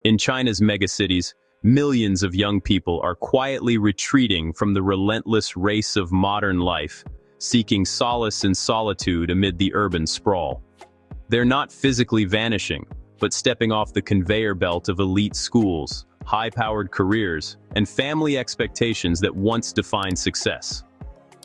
In China's megacities, millions of young people are quietly retreating from the relentless race of modern life, seeking solace in solitude amid the urban sprawl. They're not physically vanishing, but stepping off the conveyor belt of elite schools, high-powered careers, and family expectations that once defined success.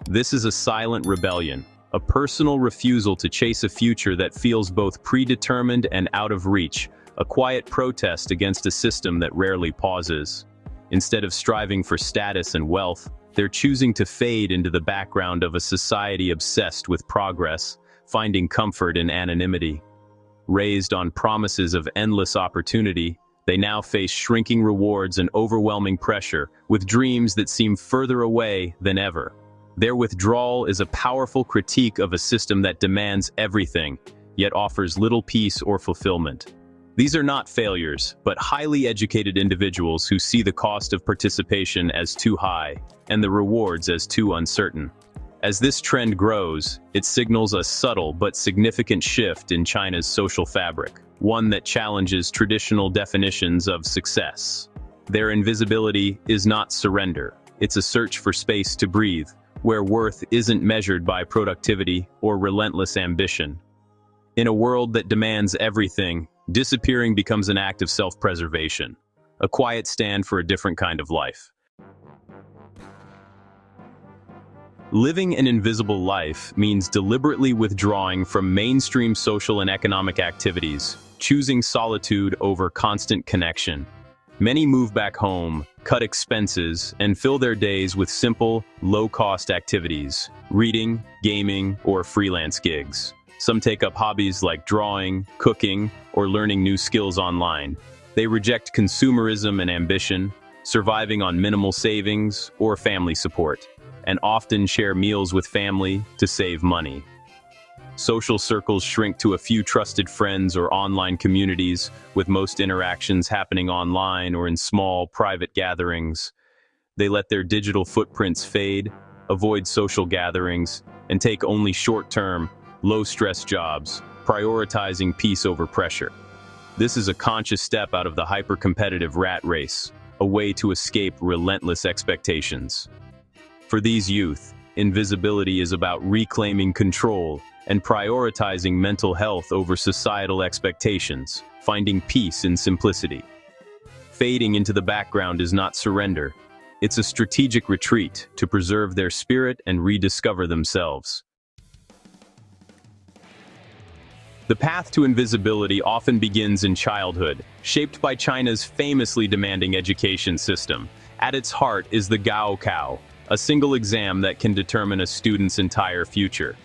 This is a silent rebellion, a personal refusal to chase a future that feels both predetermined and out of reach, a quiet protest against a system that rarely pauses. Instead of striving for status and wealth, they're choosing to fade into the background of a society obsessed with progress, finding comfort in anonymity. Raised on promises of endless opportunity, they now face shrinking rewards and overwhelming pressure, with dreams that seem further away than ever. Their withdrawal is a powerful critique of a system that demands everything, yet offers little peace or fulfillment. These are not failures, but highly educated individuals who see the cost of participation as too high, and the rewards as too uncertain. As this trend grows, it signals a subtle but significant shift in China's social fabric, one that challenges traditional definitions of success. Their invisibility is not surrender, it's a search for space to breathe, where worth isn't measured by productivity or relentless ambition. In a world that demands everything, disappearing becomes an act of self-preservation, a quiet stand for a different kind of life. Living an invisible life means deliberately withdrawing from mainstream social and economic activities, choosing solitude over constant connection. Many move back home, cut expenses, and fill their days with simple, low-cost activities, reading, gaming, or freelance gigs. Some take up hobbies like drawing, cooking, or learning new skills online. They reject consumerism and ambition, surviving on minimal savings or family support, and often share meals with family to save money. Social circles shrink to a few trusted friends or online communities, with most interactions happening online or in small, private gatherings. They let their digital footprints fade, avoid social gatherings, and take only short-term, low-stress jobs, prioritizing peace over pressure. This is a conscious step out of the hyper-competitive rat race, a way to escape relentless expectations. For these youth, invisibility is about reclaiming control and prioritizing mental health over societal expectations, finding peace in simplicity. Fading into the background is not surrender. It's a strategic retreat to preserve their spirit and rediscover themselves. The path to invisibility often begins in childhood, shaped by China's famously demanding education system. At its heart is the Gaokao, a single exam that can determine a student's entire future.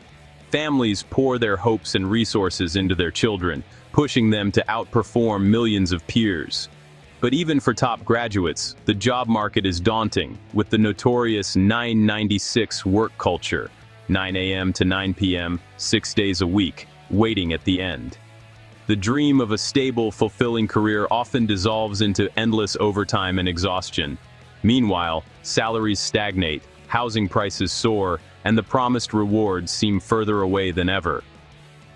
Families pour their hopes and resources into their children, pushing them to outperform millions of peers. But even for top graduates, the job market is daunting, with the notorious 996 work culture, 9 a.m. to 9 p.m., 6 days a week, waiting at the end. The dream of a stable, fulfilling career often dissolves into endless overtime and exhaustion. Meanwhile, salaries stagnate, housing prices soar, and the promised rewards seem further away than ever.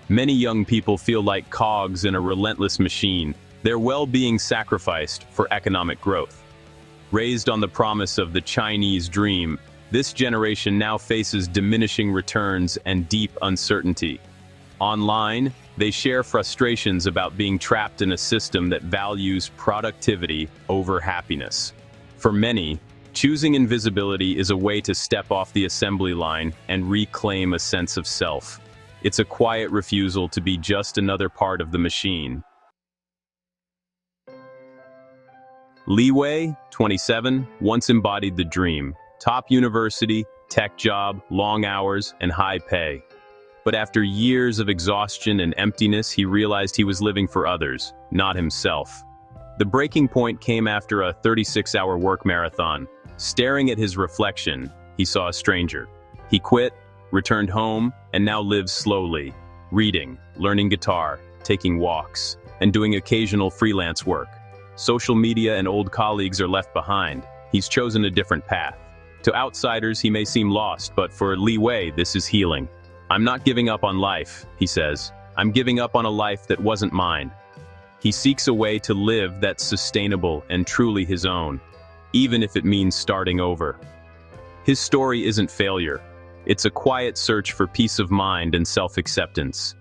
Many young people feel like cogs in a relentless machine, their well-being sacrificed for economic growth. Raised on the promise of the Chinese dream, this generation now faces diminishing returns and deep uncertainty. Online, they share frustrations about being trapped in a system that values productivity over happiness. For many, choosing invisibility is a way to step off the assembly line and reclaim a sense of self. It's a quiet refusal to be just another part of the machine. Li Wei, 27, once embodied the dream. Top university, tech job, long hours, and high pay. But after years of exhaustion and emptiness, he realized he was living for others, not himself. The breaking point came after a 36-hour work marathon. Staring at his reflection, he saw a stranger. He quit, returned home, and now lives slowly, reading, learning guitar, taking walks, and doing occasional freelance work. Social media and old colleagues are left behind. He's chosen a different path. To outsiders, he may seem lost, but for Li Wei, this is healing. "I'm not giving up on life," he says. "I'm giving up on a life that wasn't mine." He seeks a way to live that's sustainable and truly his own, even if it means starting over. His story isn't failure. It's a quiet search for peace of mind and self-acceptance.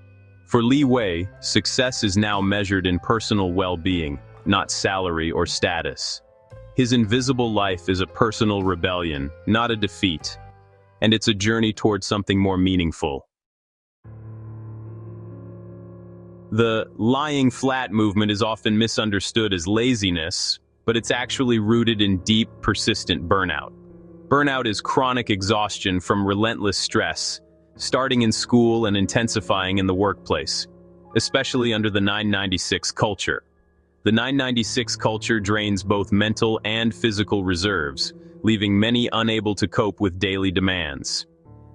For Li Wei, success is now measured in personal well-being, not salary or status. His invisible life is a personal rebellion, not a defeat, and it's a journey towards something more meaningful. The lying flat movement is often misunderstood as laziness, but it's actually rooted in deep, persistent burnout. Burnout is chronic exhaustion from relentless stress, starting in school and intensifying in the workplace, especially under the 996 culture. The 996 culture drains both mental and physical reserves, leaving many unable to cope with daily demands.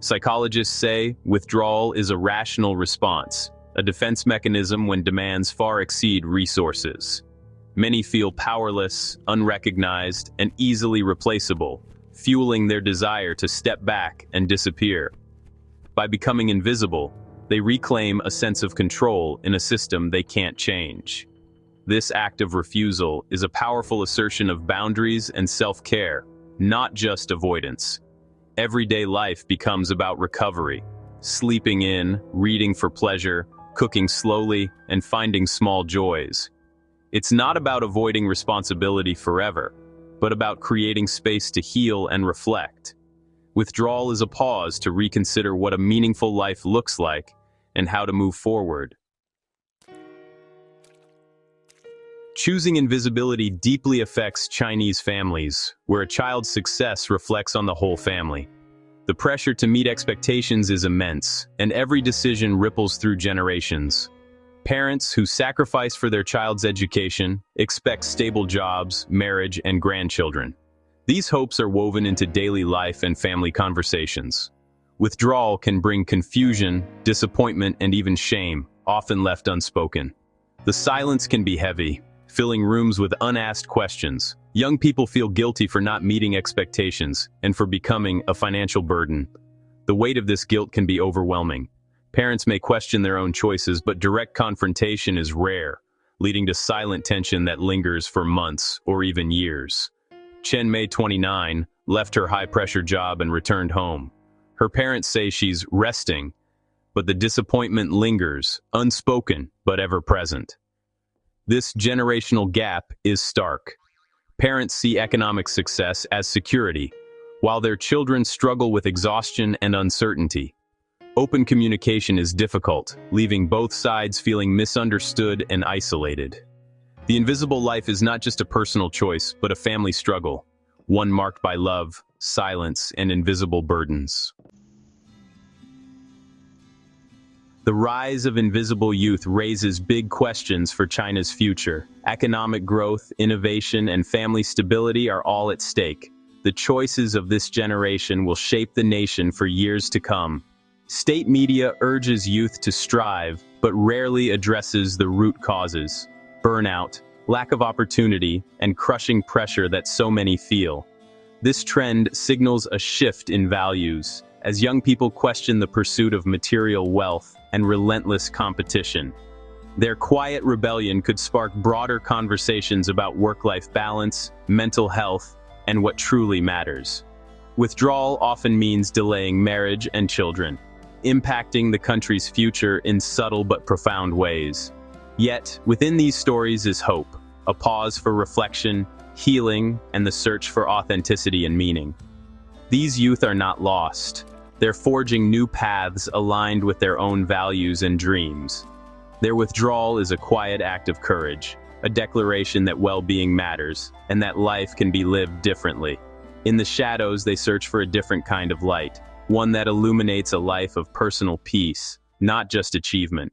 Psychologists say withdrawal is a rational response, a defense mechanism when demands far exceed resources. Many feel powerless, unrecognized, and easily replaceable, fueling their desire to step back and disappear. By becoming invisible, they reclaim a sense of control in a system they can't change. This act of refusal is a powerful assertion of boundaries and self-care, not just avoidance. Everyday life becomes about recovery, sleeping in, reading for pleasure, cooking slowly, and finding small joys. It's not about avoiding responsibility forever, but about creating space to heal and reflect. Withdrawal is a pause to reconsider what a meaningful life looks like and how to move forward. Choosing invisibility deeply affects Chinese families, where a child's success reflects on the whole family. The pressure to meet expectations is immense, and every decision ripples through generations. Parents who sacrifice for their child's education expect stable jobs, marriage, and grandchildren. These hopes are woven into daily life and family conversations. Withdrawal can bring confusion, disappointment, and even shame, often left unspoken. The silence can be heavy, filling rooms with unasked questions. Young people feel guilty for not meeting expectations and for becoming a financial burden. The weight of this guilt can be overwhelming. Parents may question their own choices, but direct confrontation is rare, leading to silent tension that lingers for months or even years. Chen Mei, 29, left her high-pressure job and returned home. Her parents say she's resting, but the disappointment lingers, unspoken but ever-present. This generational gap is stark. Parents see economic success as security, while their children struggle with exhaustion and uncertainty. Open communication is difficult, leaving both sides feeling misunderstood and isolated. The invisible life is not just a personal choice, but a family struggle, one marked by love, silence, and invisible burdens. The rise of invisible youth raises big questions for China's future. Economic growth, innovation, and family stability are all at stake. The choices of this generation will shape the nation for years to come. State media urges youth to strive, but rarely addresses the root causes: burnout, lack of opportunity, and crushing pressure that so many feel. This trend signals a shift in values, as young people question the pursuit of material wealth and relentless competition. Their quiet rebellion could spark broader conversations about work-life balance, mental health, and what truly matters. Withdrawal often means delaying marriage and children, impacting the country's future in subtle but profound ways. Yet, within these stories is hope, a pause for reflection, healing, and the search for authenticity and meaning. These youth are not lost. They're forging new paths aligned with their own values and dreams. Their withdrawal is a quiet act of courage, a declaration that well-being matters, and that life can be lived differently. In the shadows, they search for a different kind of light, one that illuminates a life of personal peace, not just achievement.